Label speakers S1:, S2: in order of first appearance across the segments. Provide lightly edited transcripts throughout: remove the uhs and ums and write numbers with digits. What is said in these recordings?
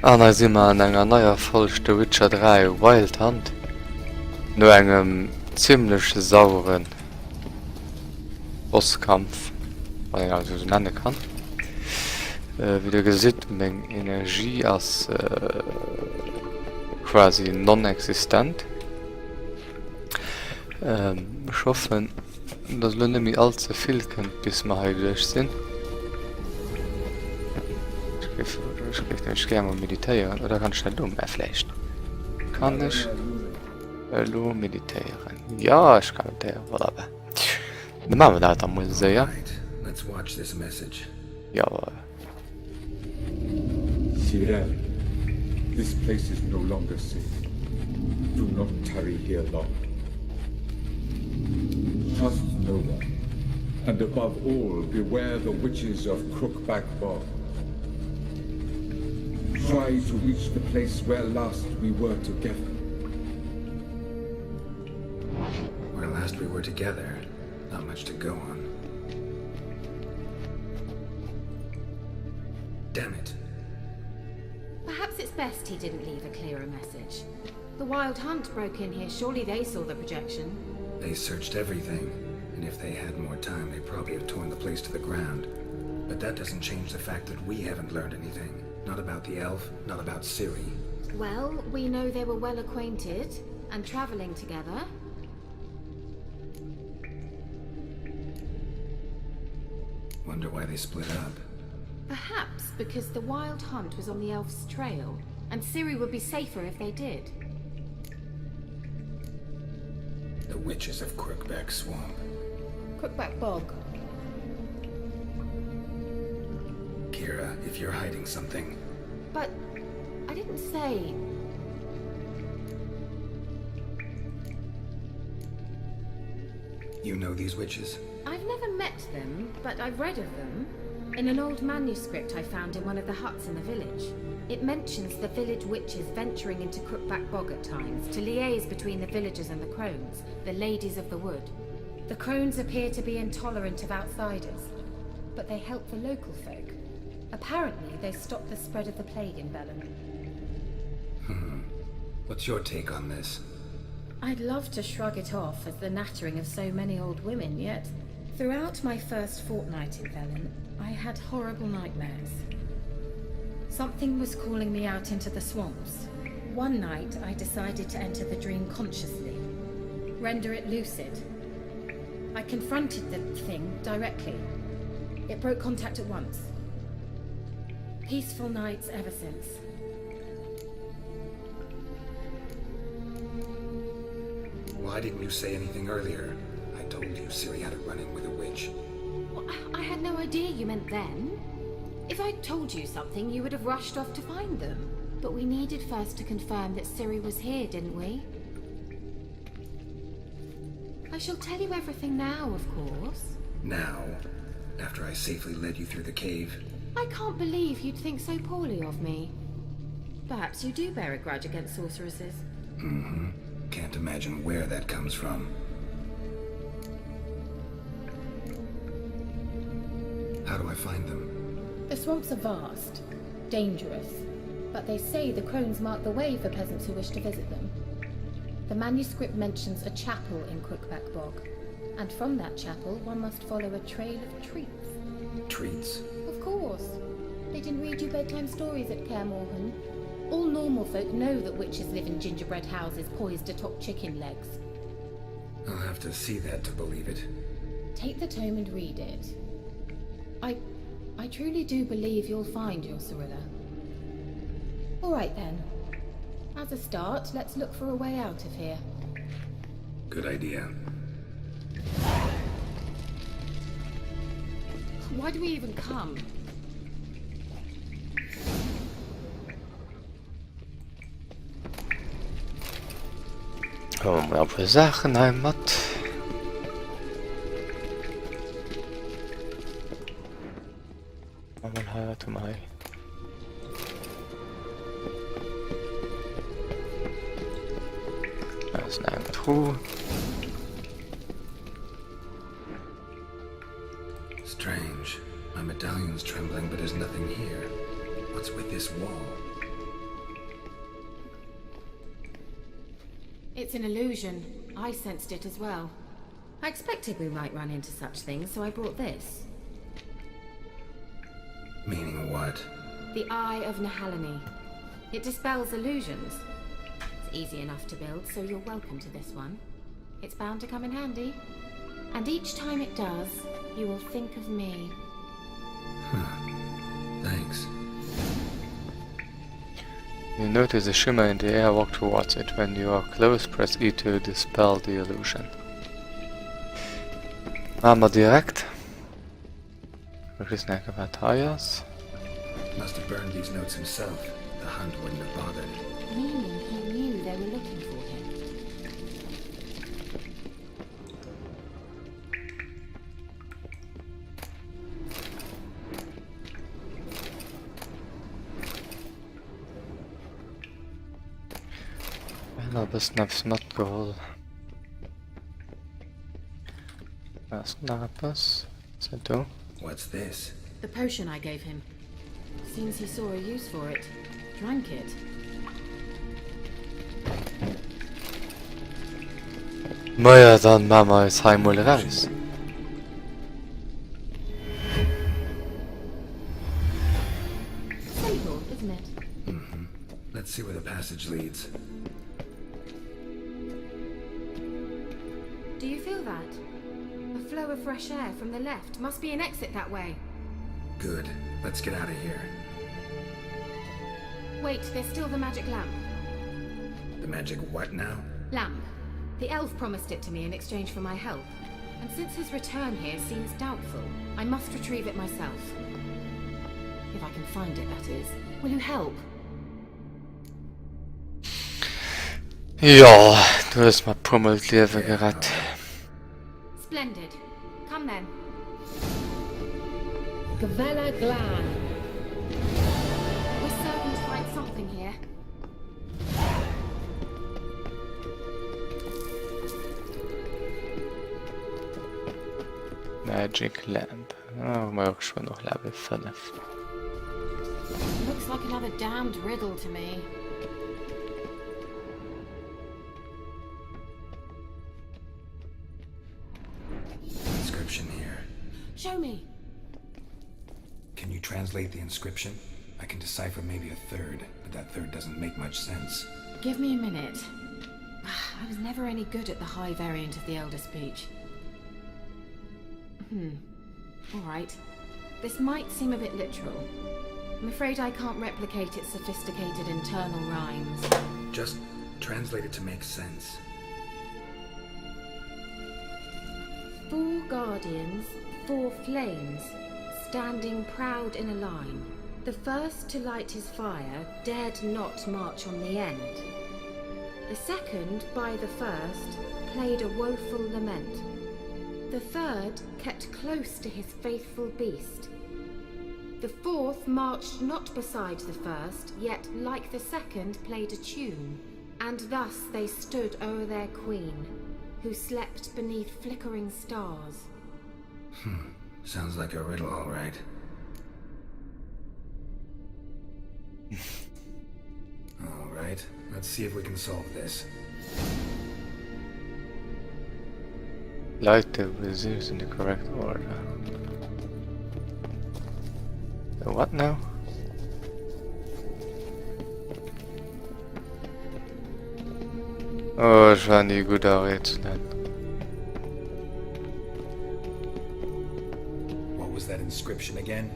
S1: Anna si immer an enger neuer Folg de Witcher 3 Wild Hunt. No engem ziemlech sauren Bosskampf, wat eng also so nennen kann. Wie du gesit, még Energie ass quasi non-existent. Schoffen, dats Lënne mi allze vill kënnt bis ma heidech sinn. Ich gerne meditieren oder kann schnell dumm erflechten. Kann ich lo meditieren? Ja, ich kann meditieren, whatever. Dann machen wir das dann mal so, ja?
S2: Let's watch this message.
S1: Jawohl.
S3: Cyril, this place is no longer safe. Do not tarry here long. Trust no one. And above all, beware the witches of Crookback Bog. Try to reach the place where last we were together.
S2: Where last we were together, not much to go on. Damn it.
S4: Perhaps it's best he didn't leave a clearer message. The Wild Hunt broke in here. Surely they saw the projection.
S2: They searched everything, and if they had more time, they'd probably have torn the place to the ground. But that doesn't change the fact that we haven't learned anything. Not about the elf, not about Ciri.
S4: Well, we know they were well acquainted and traveling together.
S2: Wonder why they split up.
S4: Perhaps because the Wild Hunt was on the elf's trail, and Ciri would be safer if they did.
S2: The witches of Crookback Swamp.
S4: Crookback Bog.
S2: Kira, if you're hiding something...
S4: But I didn't say...
S2: You know these witches?
S4: I've never met them, but I've read of them. In an old manuscript I found in one of the huts in the village. It mentions the village witches venturing into Crookback Bog at times to liaise between the villagers and the crones, the ladies of the wood. The crones appear to be intolerant of outsiders, but they help the local folk. Apparently, they stopped the spread of the plague in Velen.
S2: What's your take on this?
S4: I'd love to shrug it off as the nattering of so many old women, yet throughout my first fortnight in Velen, I had horrible nightmares. Something was calling me out into the swamps. One night, I decided to enter the dream consciously, render it lucid. I confronted the thing directly. It broke contact at once. Peaceful nights ever since.
S2: Why didn't you say anything earlier? I told you Ciri had a run-in with a witch.
S4: Well, I had no idea you meant then. If I'd told you something, you would have rushed off to find them. But we needed first to confirm that Ciri was here, didn't we? I shall tell you everything now, of course.
S2: Now? After I safely led you through the cave?
S4: I can't believe you'd think so poorly of me. Perhaps you do bear a grudge against sorceresses.
S2: Mm-hmm. Can't imagine where that comes from. How do I find them?
S4: The swamps are vast, dangerous, but they say the crones mark the way for peasants who wish to visit them. The manuscript mentions a chapel in Crookback Bog, and from that chapel one must follow a trail of treats.
S2: Treats?
S4: Of course. They didn't read you bedtime stories at Kaer Morhen. All normal folk know that witches live in gingerbread houses poised atop chicken legs.
S2: I'll have to see that to believe it.
S4: Take the tome and read it. I truly do believe you'll find your Cirilla. All right then. As a start, let's look for a way out of here.
S2: Good idea.
S4: Why do we even come?
S1: Kommen wir auf die Sachen Heimat. Mal halt mal. Da ist eine Truhe.
S2: Strange. My medallion's trembling, but there's nothing here. What's with this wall?
S4: It's an illusion. I sensed it as well. I expected we might run into such things, so I brought this.
S2: Meaning what?
S4: The Eye of Nehaleni. It dispels illusions. It's easy enough to build, so you're welcome to this one. It's bound to come in handy. And each time it does, you will think of me.
S2: Thanks.
S1: You notice a shimmer in the air, walk towards it. When you are close, press E to dispel the illusion. Machen wir direkt. Increase neck of tires.
S2: Must have burned these notes himself. The hunt wouldn't have bothered.
S4: Meaning he knew they were looking for him.
S1: Well, bist nefs not geholt. Was noch etwas? So du?
S2: What's this?
S4: The potion I gave him. Seems he saw a use for it. Drank it.
S1: Naja, dann machen wir jetzt einmal raus.
S4: Simple, isn't it?
S2: Let's see where the passage leads.
S4: Do you feel that? A flow of fresh air from the left. Must be an exit that way.
S2: Good. Let's get out of here.
S4: Wait, there's still the magic lamp.
S2: The magic what now?
S4: Lamp. The elf promised it to me in exchange for my help. And since his return here seems doubtful, I must retrieve it myself. If I can find it, that is. Will you help?
S1: Ja, du hast mal Pummels Leben gerettet.
S4: Splendid. Come then.
S5: Gavella Glan.
S4: We're certain to find something here.
S1: Magic lamp. Oh, maar ook schon noch Level 5.
S4: Looks like another damned riddle to me.
S2: Inscription here.
S4: Show me.
S2: Can you translate the inscription? I can decipher maybe a third, but that third doesn't make much sense.
S4: Give me a minute. I was never any good at the high variant of the Elder Speech. Alright. This might seem a bit literal. I'm afraid I can't replicate its sophisticated internal rhymes.
S2: Just translate it to make sense.
S4: 4 guardians, 4 flames, standing proud in a line. The first to light his fire dared not march on the end. The second, by the first, played a woeful lament. The third kept close to his faithful beast. The fourth marched not beside the first, yet like the second played a tune. And thus they stood o'er their queen, who slept beneath flickering stars.
S2: Sounds like a riddle, all right. All right, let's see if we can solve this.
S1: Light the wizards in the correct order. The what now? Oh, ich war nie gut da rätseln.
S2: What was that inscription again?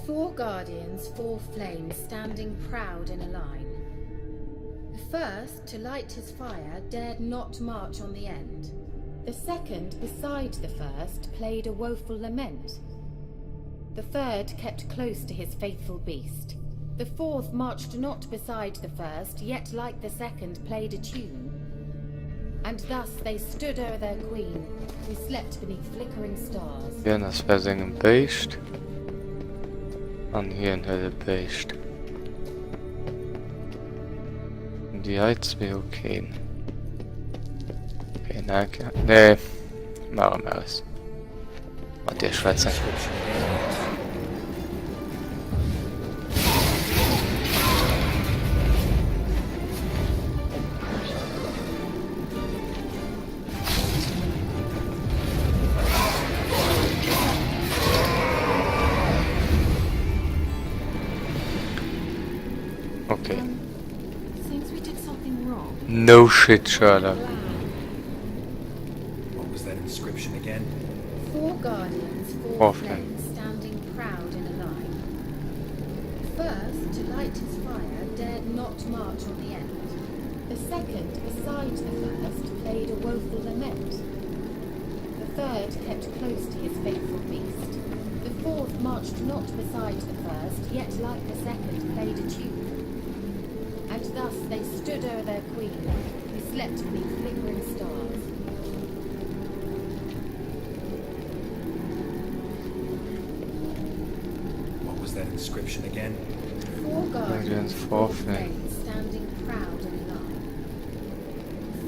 S4: 4 guardians, 4 flames, standing proud in a line. The first, to light his fire, dared not march on the end. The second, beside the first, played a woeful lament. The third kept close to his faithful beast. The fourth marched not beside the first, yet like the second played a tune. And thus they stood o'er their queen, who slept beneath flickering stars.
S1: Ja, das wäre ein Beest. Und hier ein Höhle Beest. Die Heiz wäre okay. Okay, danke. Nee, machen wir es. Und der Schweizer. Okay.
S4: Seems we did something wrong.
S1: No shit, Sherlock.
S2: What was that inscription again?
S4: 4 guardians, 4
S1: Four
S4: flames, standing proud in a line. First, to light his fire, dared not march on the end. The second, beside the first, played a woeful lament. The third kept close to his faithful beast. The fourth marched not beside the first, yet like the second played a tune. And thus they stood o'er their queen, who slept beneath flickering stars.
S2: What was that inscription again?
S4: 4 guardians, 4
S1: 4
S4: flames, standing proud in a line.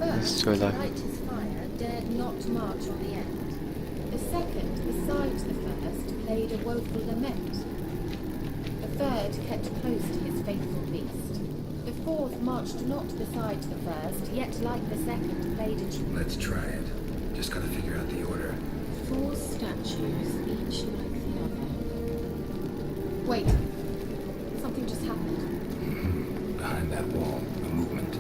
S4: First,
S1: so
S4: to
S1: like-
S4: light his fire, dared not march on the end. The second, beside the first, played a woeful lament. The third kept close to his faithful beast. The fourth marched not beside the first, yet like the second played a tune.
S2: Let's try it. Just gotta figure out the order.
S4: 4 statues, each like the other. Wait. Something just happened.
S2: Behind that wall, a movement.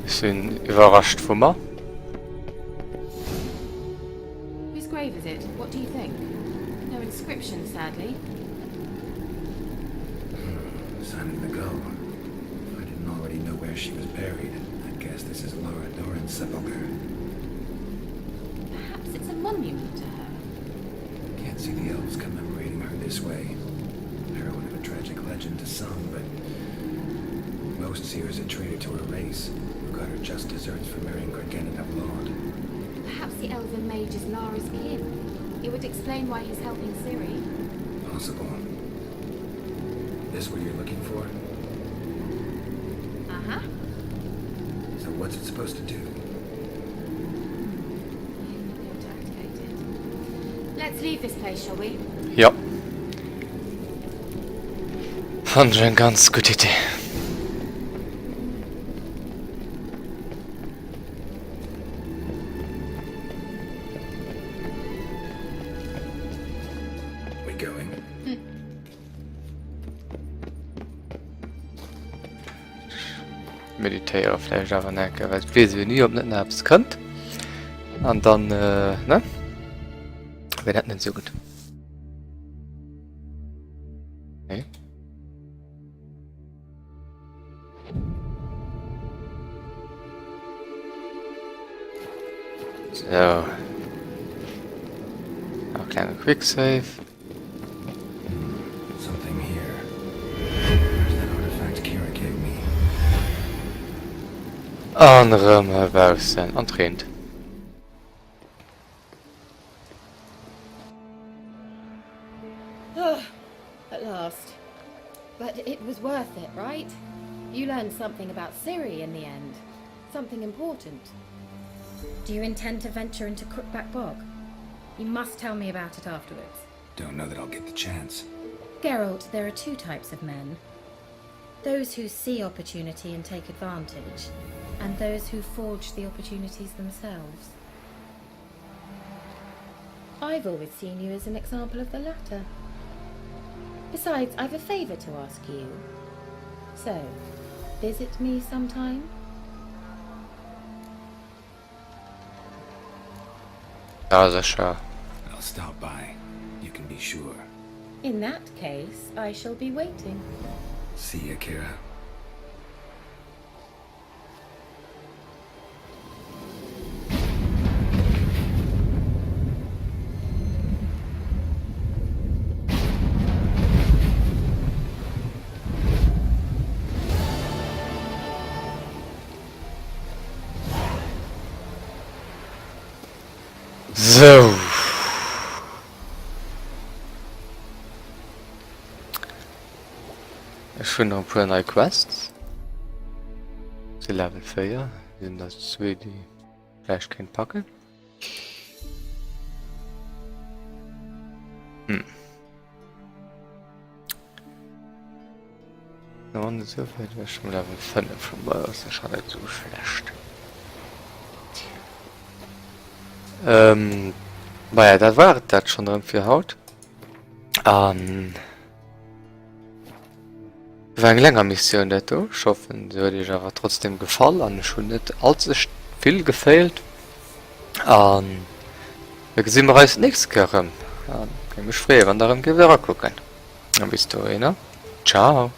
S1: Sind überrascht von mir.
S4: Whose grave is it? What do you think? No inscription, sadly.
S2: Sign of the gull. If I didn't already know where she was buried, I'd guess this is Laura Doran's sepulcher.
S4: Perhaps it's a monument to her.
S2: Can't see the elves commemorating her this way. Heroine of a tragic legend to some, but most see her as a traitor to her race, who got her just desserts for marrying Gregenin of Laud.
S4: Perhaps the elven mage is Lara's kin. It would explain why he's helping Ciri.
S2: Possible. This what you're looking for?
S4: Uh-huh.
S2: So what's it supposed to do?
S4: You're to activate it. Let's leave this place, shall we?
S1: Ja. Fand ich eine ganz gute Idee.
S2: We going?
S1: Meditéiere vielleicht aber nicht, weil ich weiß nie, ob nicht etwas könnt. Und dann, ne? Wäre das nicht so gut. Nee. So. Noch kleiner Quicksave.
S2: Something here. Where's that artifact Kira gave me?
S1: Anderem Bausen antraint.
S4: At last. But it was worth it, right? You learned something about Ciri in the end. Something important. Do you intend to venture into Crookback Bog? You must tell me about it afterwards.
S2: Don't know that I'll get the chance.
S4: Geralt, there are 2 types of men. Those who see opportunity and take advantage, and those who forge the opportunities themselves. I've always seen you as an example of the latter. Besides, I've a favour to ask you. So, visit me sometime?
S1: Ja, sicher.
S2: I'll stop by. You can be sure.
S4: In that case, I shall be waiting.
S2: See ya, Kira.
S1: So. Ich finde noch ein paar neue Quests. Sie Level 4. Sind das 2, die vielleicht kein packen. Und so viel wäre schon Level 5 von mir aus. Das ist schon nicht so schlecht. ja, das war das schon drin für Haut. War eine längere Mission, das du. Ich hoffe, sie hat dir aber trotzdem gefallen. Und schon nicht allzu viel gefehlt. Wir sehen uns nächstes Mal. Kann mich freuen, wenn wir wieder gucken. Dann bis dahin. Ciao.